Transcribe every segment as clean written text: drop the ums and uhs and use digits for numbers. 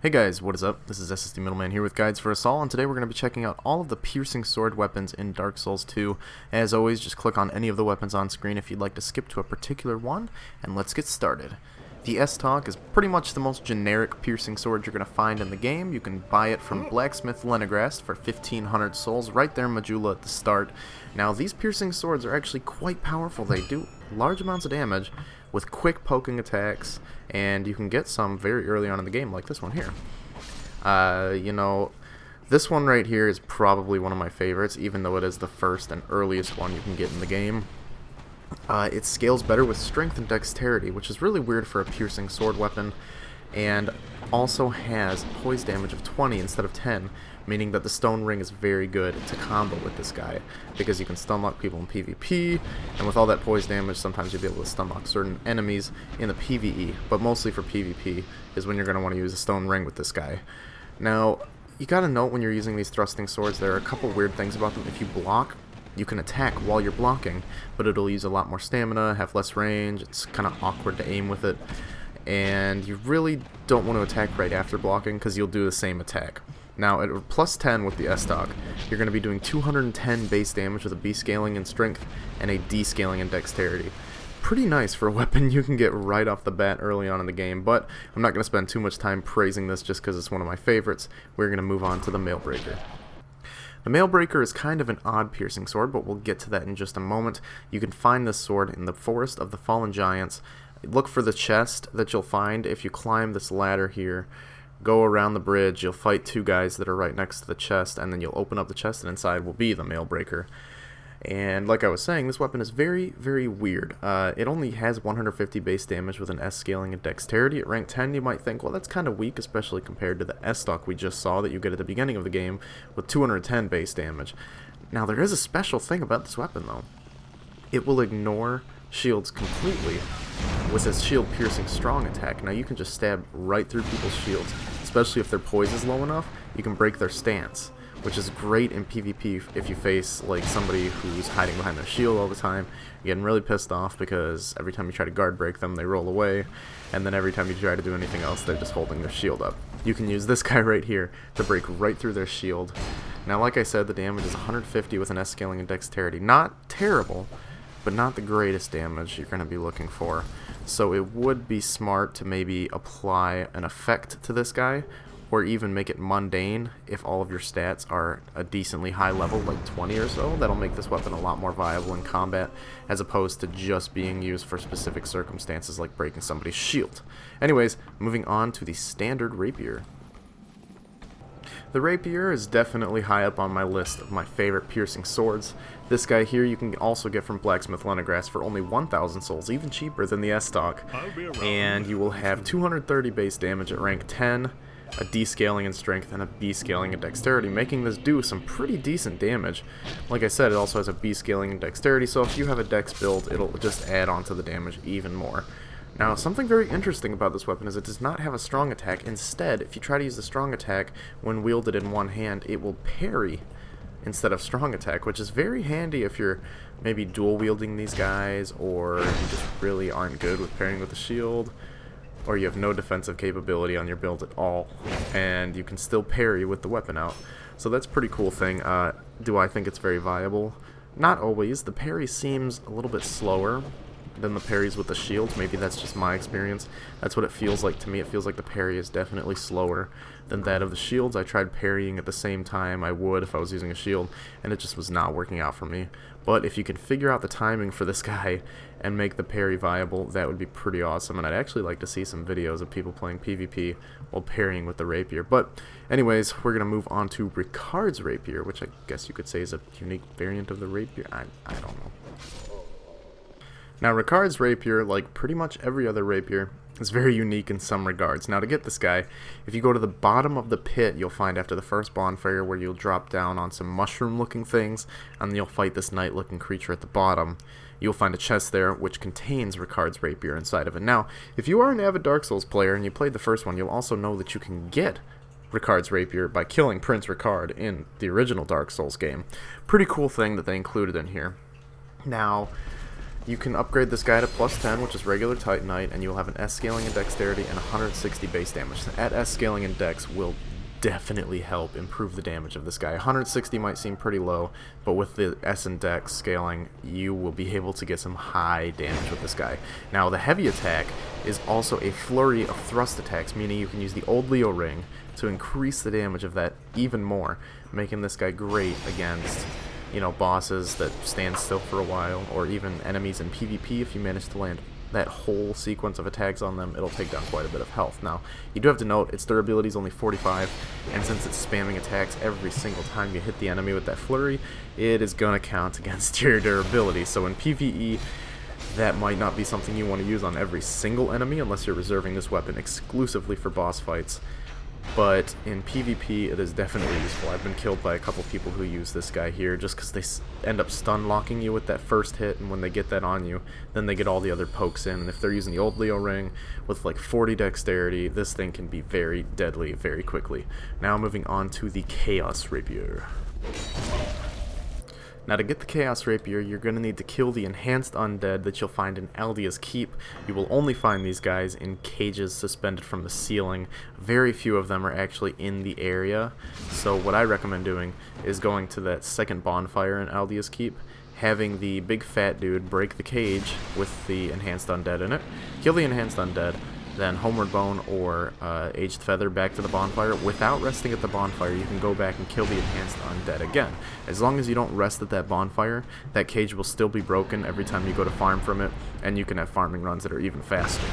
Hey guys, what is up? This is SSD Middleman here with Guides for Us All, and today we're going to be checking out all of the piercing sword weapons in Dark Souls 2. As always, just click on any of the weapons on screen if you'd like to skip to a particular one, and let's get started. The Estock is pretty much the most generic piercing sword you're going to find in the game. You can buy it from Blacksmith Lenegrast for 1500 souls, right there in Majula at the start. Now, these piercing swords are actually quite powerful. They do large amounts of damage with quick poking attacks, and you can get some very early on in the game, like this one here. This one right here is probably one of my favorites, even though it is the first and earliest one you can get in the game. It scales better with strength and dexterity, which is really weird for a piercing sword weapon, and also has poise damage of 20 instead of 10, meaning that the stone ring is very good to combo with this guy, because you can stun lock people in PvP, and with all that poise damage, sometimes you'll be able to stun lock certain enemies in the PvE, but mostly for PvP is when you're going to want to use a stone ring with this guy. Now, you gotta note when you're using these thrusting swords, there are a couple weird things about them. If you block, you can attack while you're blocking, but it'll use a lot more stamina, have less range, it's kind of awkward to aim with it, and you really don't want to attack right after blocking because you'll do the same attack. Now, at plus 10 with the Estock, you're going to be doing 210 base damage with a B scaling in strength and a D scaling in dexterity. Pretty nice for a weapon you can get right off the bat early on in the game, but I'm not going to spend too much time praising this just because it's one of my favorites. We're going to move on to the Mailbreaker. The Mailbreaker is kind of an odd piercing sword, but we'll get to that in just a moment. You can find this sword in the Forest of the Fallen Giants. Look for the chest that you'll find if you climb this ladder here. Go around the bridge, you'll fight two guys that are right next to the chest, and then you'll open up the chest, and inside will be the Mailbreaker. And like I was saying, this weapon is very, very weird. It only has 150 base damage with an S scaling and dexterity. At rank 10, you might think, well, that's kind of weak, especially compared to the Estock we just saw that you get at the beginning of the game with 210 base damage. Now, there is a special thing about this weapon, though. It will ignore shields completely with its shield-piercing strong attack. Now, you can just stab right through people's shields, especially if their poise is low enough. You can break their stance, which is great in PvP if you face like somebody who's hiding behind their shield all the time. You're getting really pissed off because every time you try to guard break them, they roll away, and then every time you try to do anything else, they're just holding their shield up. You can use this guy right here to break right through their shield. Now, like I said, the damage is 150 with an S scaling and dexterity. Not terrible, but not the greatest damage you're going to be looking for. So it would be smart to maybe apply an effect to this guy, or even make it mundane if all of your stats are a decently high level, like 20 or so. That'll make this weapon a lot more viable in combat, as opposed to just being used for specific circumstances like breaking somebody's shield. Anyways, moving on to the standard Rapier. The Rapier is definitely high up on my list of my favorite piercing swords. This guy here you can also get from Blacksmith Lenegrast for only 1,000 souls, even cheaper than the Estock. And you will have 230 base damage at rank 10, a D scaling in strength, and a B scaling in dexterity, making this do some pretty decent damage. Like I said, it also has a B scaling in dexterity, so if you have a dex build, it'll just add on to the damage even more. Now, something very interesting about this weapon is it does not have a strong attack. Instead, if you try to use the strong attack when wielded in one hand, it will parry instead of strong attack, which is very handy if you're maybe dual wielding these guys, or you just really aren't good with parrying with the shield, or you have no defensive capability on your build at all, and you can still parry with the weapon out. So that's a pretty cool thing. Do I think it's very viable? Not always. The parry seems a little bit slower than the parries with the shield. Maybe that's just my experience. That's what it feels like to me. It feels like the parry is definitely slower than that of the shields. I tried parrying at the same time I would if I was using a shield, and it just was not working out for me. But if you can figure out the timing for this guy and make the parry viable, that would be pretty awesome, and I'd actually like to see some videos of people playing PvP while parrying with the Rapier. But anyways, we're going to move on to Ricard's Rapier, which I guess you could say is a unique variant of the Rapier. I don't know. Now, Ricard's Rapier, like pretty much every other Rapier, is very unique in some regards. Now, to get this guy, if you go to the bottom of the pit, you'll find after the first bonfire where you'll drop down on some mushroom-looking things, and then you'll fight this knight-looking creature at the bottom. You'll find a chest there which contains Ricard's Rapier inside of it. Now, if you are an avid Dark Souls player and you played the first one, you'll also know that you can get Ricard's Rapier by killing Prince Ricard in the original Dark Souls game. Pretty cool thing that they included in here. Now, You can upgrade this guy to plus 10, which is regular Titanite, and you'll have an S scaling and dexterity and 160 base damage. At S scaling and dex will definitely help improve the damage of this guy. 160 might seem pretty low, but with the S and dex scaling, you will be able to get some high damage with this guy. Now, the heavy attack is also a flurry of thrust attacks, meaning you can use the old Leo ring to increase the damage of that even more, making this guy great against, you know, bosses that stand still for a while, or even enemies in PvP. If you manage to land that whole sequence of attacks on them, it'll take down quite a bit of health. Now, you do have to note, its durability is only 45, and since it's spamming attacks every single time you hit the enemy with that flurry, it is going to count against your durability. So in PvE, that might not be something you want to use on every single enemy unless you're reserving this weapon exclusively for boss fights. But in PvP, it is definitely useful. I've been killed by a couple people who use this guy here just because they end up stun locking you with that first hit, and when they get that on you, then they get all the other pokes in. And if they're using the old Leo ring with like 40 dexterity, this thing can be very deadly very quickly. Now moving on to the Chaos Rapier. Now, to get the Chaos Rapier, you're going to need to kill the enhanced undead that you'll find in Aldia's Keep. You will only find these guys in cages suspended from the ceiling. Very few of them are actually in the area. So what I recommend doing is going to that second bonfire in Aldia's Keep, having the big fat dude break the cage with the enhanced undead in it, kill the enhanced undead, then Homeward Bone or Aged Feather back to the bonfire. Without resting at the bonfire, you can go back and kill the enhanced undead again. As long as you don't rest at that bonfire, that cage will still be broken every time you go to farm from it, and you can have farming runs that are even faster.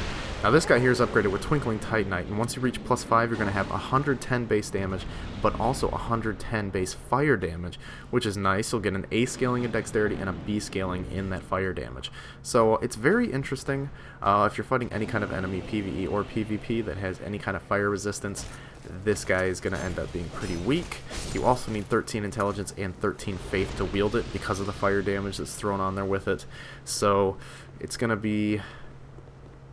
Now, this guy here is upgraded with Twinkling Titanite, and once you reach plus 5, you're going to have 110 base damage, but also 110 base fire damage, which is nice. You'll get an A scaling in dexterity and a B scaling in that fire damage. So it's very interesting if you're fighting any kind of enemy, PvE or PvP, that has any kind of fire resistance. This guy is going to end up being pretty weak. You also need 13 intelligence and 13 faith to wield it because of the fire damage that's thrown on there with it. So it's going to be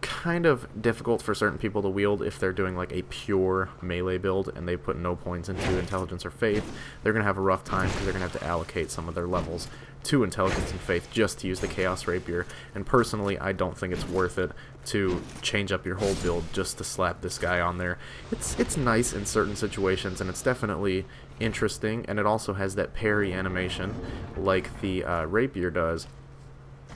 kind of difficult for certain people to wield if they're doing like a pure melee build and they put no points into intelligence or faith. They're going to have a rough time because they're going to have to allocate some of their levels to intelligence and faith just to use the Chaos Rapier. And personally, I don't think it's worth it to change up your whole build just to slap this guy on there. It's nice in certain situations, and it's definitely interesting, and it also has that parry animation like the Rapier does.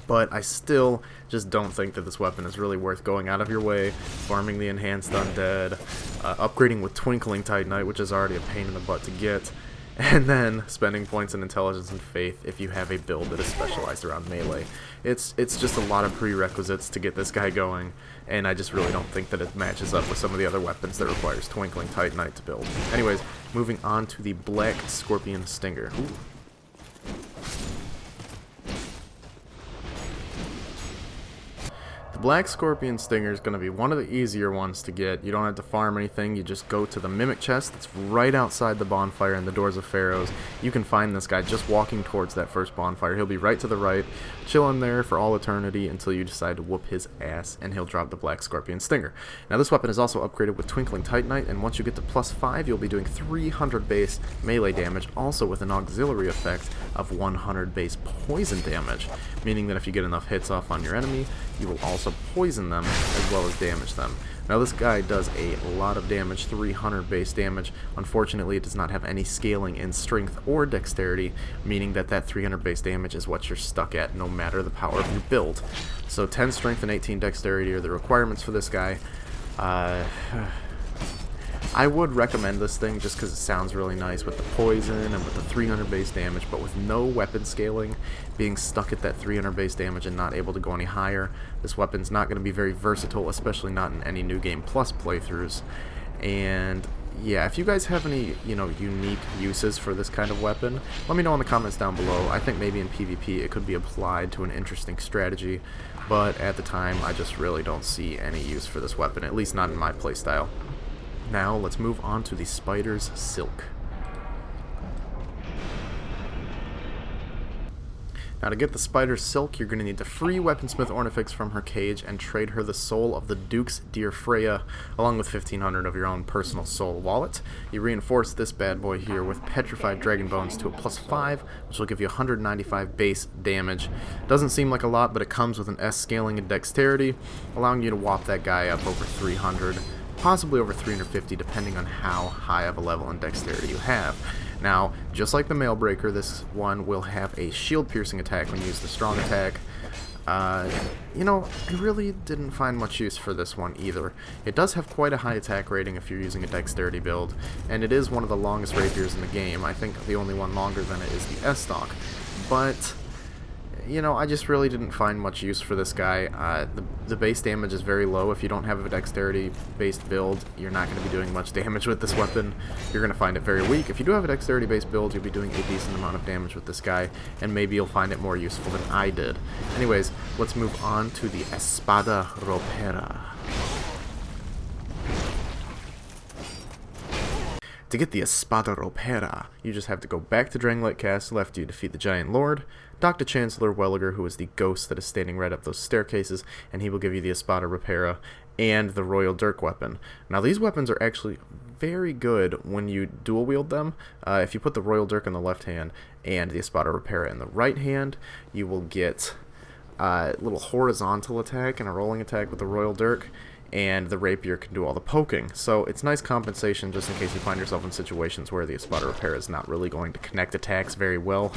But I still just don't think that this weapon is really worth going out of your way, farming the enhanced undead, upgrading with Twinkling Titanite, which is already a pain in the butt to get, and then spending points in intelligence and faith if you have a build that is specialized around melee. It's just a lot of prerequisites to get this guy going, and I just really don't think that it matches up with some of the other weapons that requires Twinkling Titanite to build. Anyways, moving on to the Black Scorpion Stinger. Ooh. The Black Scorpion Stinger is going to be one of the easier ones to get. You don't have to farm anything. You just go to the Mimic Chest that's right outside the bonfire in the Doors of Pharaohs. You can find this guy just walking towards that first bonfire. He'll be right to the right, chilling there for all eternity until you decide to whoop his ass, and he'll drop the Black Scorpion Stinger. Now, this weapon is also upgraded with Twinkling Titanite, and once you get to plus 5, you'll be doing 300 base melee damage, also with an auxiliary effect of 100 base poison damage, meaning that if you get enough hits off on your enemy, you will also poison them as well as damage them. Now, this guy does a lot of damage, 300 base damage. Unfortunately, it does not have any scaling in strength or dexterity, meaning that that 300 base damage is what you're stuck at no matter the power of your build. So 10 strength and 18 dexterity are the requirements for this guy. I would recommend this thing just because it sounds really nice with the poison and with the 300 base damage, but with no weapon scaling, being stuck at that 300 base damage and not able to go any higher, this weapon's not going to be very versatile, especially not in any New Game Plus playthroughs. And yeah, if you guys have any, unique uses for this kind of weapon, let me know in the comments down below. I think maybe in PvP it could be applied to an interesting strategy, but at the time I just really don't see any use for this weapon, at least not in my playstyle. Now, let's move on to the Spider's Silk. Now to get the spider's silk, you're going to need to free Weaponsmith Ornifex from her cage and trade her the soul of the Duke's dear Freya, along with 1,500 of your own personal soul wallet. You reinforce this bad boy here with Petrified Dragon Bones to a +5, which will give you 195 base damage. Doesn't seem like a lot, but it comes with an S scaling and dexterity, allowing you to whop that guy up over 300, possibly over 350, depending on how high of a level in dexterity you have. Now, just like the Mailbreaker, this one will have a shield-piercing attack when you use the strong attack. You know, I really didn't find much use for this one either. It does have quite a high attack rating if you're using a dexterity build, and it is one of the longest rapiers in the game. I think the only one longer than it is the Estock. But, you know, I just really didn't find much use for this guy. The base damage is very low. If you don't have a dexterity-based build, you're not going to be doing much damage with this weapon. You're going to find it very weak. If you do have a dexterity-based build, you'll be doing a decent amount of damage with this guy, and maybe you'll find it more useful than I did. Anyways, let's move on to the Espada Rapier. To get the Espada Rapier, you just have to go back to Drangleic Castle after you defeat the Giant Lord, talk to Chancellor Welliger, who is the ghost that is standing right up those staircases, and he will give you the Espada Rapier and the Royal Dirk weapon. Now, these weapons are actually very good when you dual wield them. If you put the Royal Dirk in the left hand and the Espada Rapier in the right hand, you will get a little horizontal attack and a rolling attack with the Royal Dirk, and the Rapier can do all the poking. So it's nice compensation just in case you find yourself in situations where the Espada Rapier is not really going to connect attacks very well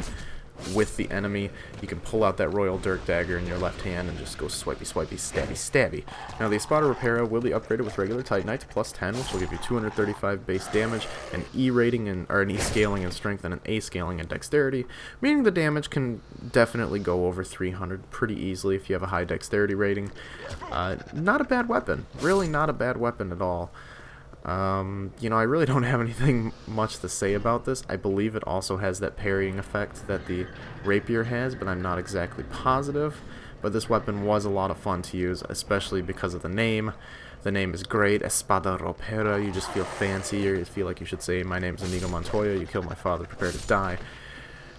with the enemy. You can pull out that Royal Dirk dagger in your left hand and just go swipey, swipey, stabby, stabby. Now the Espada Rapier will be upgraded with regular Titanite to +10, which will give you 235 base damage, an E rating and or an E scaling in strength, and an A scaling in dexterity, meaning the damage can definitely go over 300 pretty easily if you have a high dexterity rating. Not a bad weapon, really not a bad weapon at all. You know, I really don't have anything much to say about this. I believe it also has that parrying effect that the Rapier has, but I'm not exactly positive. But this weapon was a lot of fun to use, especially because of the name. The name is great, Espada Rapier. You just feel fancy, or you feel like you should say, "My name's Inigo Montoya, you killed my father, prepare to die."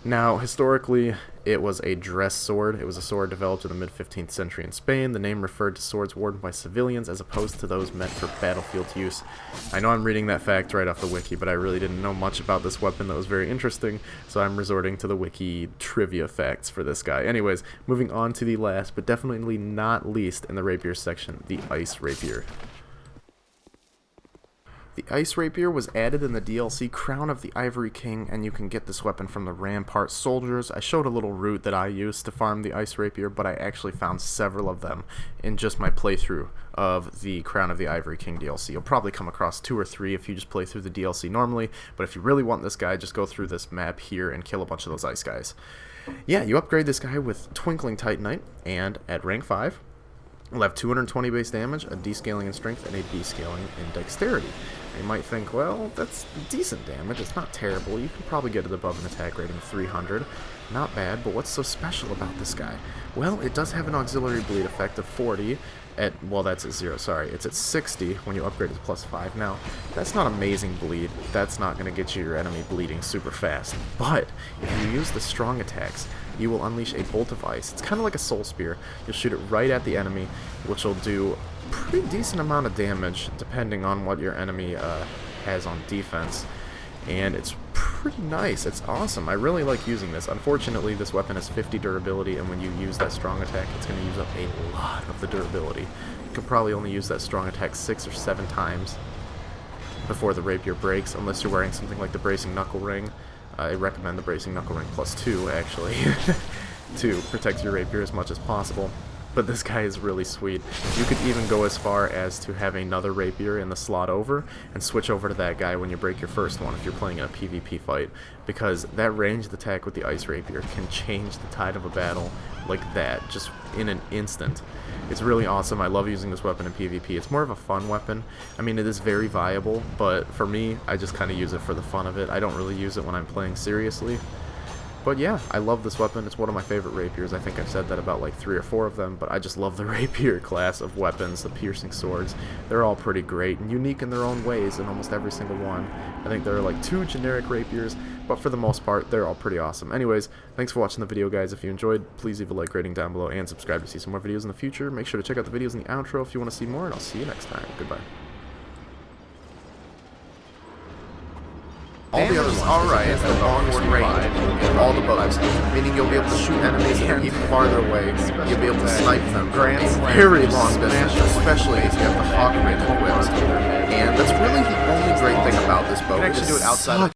Now, historically, it was a dress sword. It was a sword developed in the mid-15th century in Spain. The name referred to swords worn by civilians as opposed to those meant for battlefield use. I know I'm reading that fact right off the wiki, but I really didn't know much about this weapon that was very interesting, so I'm resorting to the wiki trivia facts for this guy. Anyways, moving on to the last, but definitely not least in the rapier section, the Ice Rapier. The Ice Rapier was added in the DLC Crown of the Ivory King, and you can get this weapon from the Rampart soldiers. I showed a little route that I used to farm the Ice Rapier, but I actually found several of them in just my playthrough of the Crown of the Ivory King DLC. You'll probably come across 2 or 3 if you just play through the DLC normally, but if you really want this guy, just go through this map here and kill a bunch of those ice guys. Yeah, you upgrade this guy with Twinkling Titanite, and at rank 5, we'll have 220 base damage, a D scaling in strength, and a B scaling in dexterity. You might think, well, that's decent damage, it's not terrible, you can probably get it above an attack rating of 300. Not bad, but what's so special about this guy? Well, it does have an auxiliary bleed effect of 40, well, that's at 0, sorry, it's at 60 when you upgrade it to +5. Now, that's not amazing bleed, that's not going to get your enemy bleeding super fast, but if you use the strong attacks, you will unleash a bolt of ice. It's kind of like a soul spear. You'll shoot it right at the enemy, which will do a pretty decent amount of damage depending on what your enemy has on defense, and it's pretty nice. It's awesome. I really like using this. Unfortunately, this weapon has 50 durability, and when you use that strong attack, it's going to use up a lot of the durability. You can probably only use that strong attack 6 or 7 times before the rapier breaks, unless you're wearing something like the Bracing Knuckle Ring. I recommend the Bracing Knuckle Ring +2, actually, to protect your rapier as much as possible. But this guy is really sweet. You could even go as far as to have another rapier in the slot over and switch over to that guy when you break your first one if you're playing in a PvP fight, because that ranged attack with the Ice Rapier can change the tide of a battle like that, just in an instant. It's really awesome. I love using this weapon in PvP. It's more of a fun weapon. I mean, it is very viable, but for me, I just kind of use it for the fun of it. I don't really use it when I'm playing seriously. But yeah, I love this weapon. It's one of my favorite rapiers. I think I've said that about like 3 or 4 of them, but I just love the rapier class of weapons, the piercing swords. They're all pretty great and unique in their own ways in almost every single one. I think there are like 2 generic rapiers, but for the most part, they're all pretty awesome. Anyways, thanks for watching the video, guys. If you enjoyed, please leave a like rating down below and subscribe to see some more videos in the future. Make sure to check out the videos in the outro if you want to see more, and I'll see you next time. Goodbye. All the others alright, the long range, and all the bows, meaning you'll be able to shoot enemies that are even farther away, you'll be able to snipe them from a very long distance, especially if you have the hawk ring equipped. And that's really the only great thing about this bow. You can actually do it outside of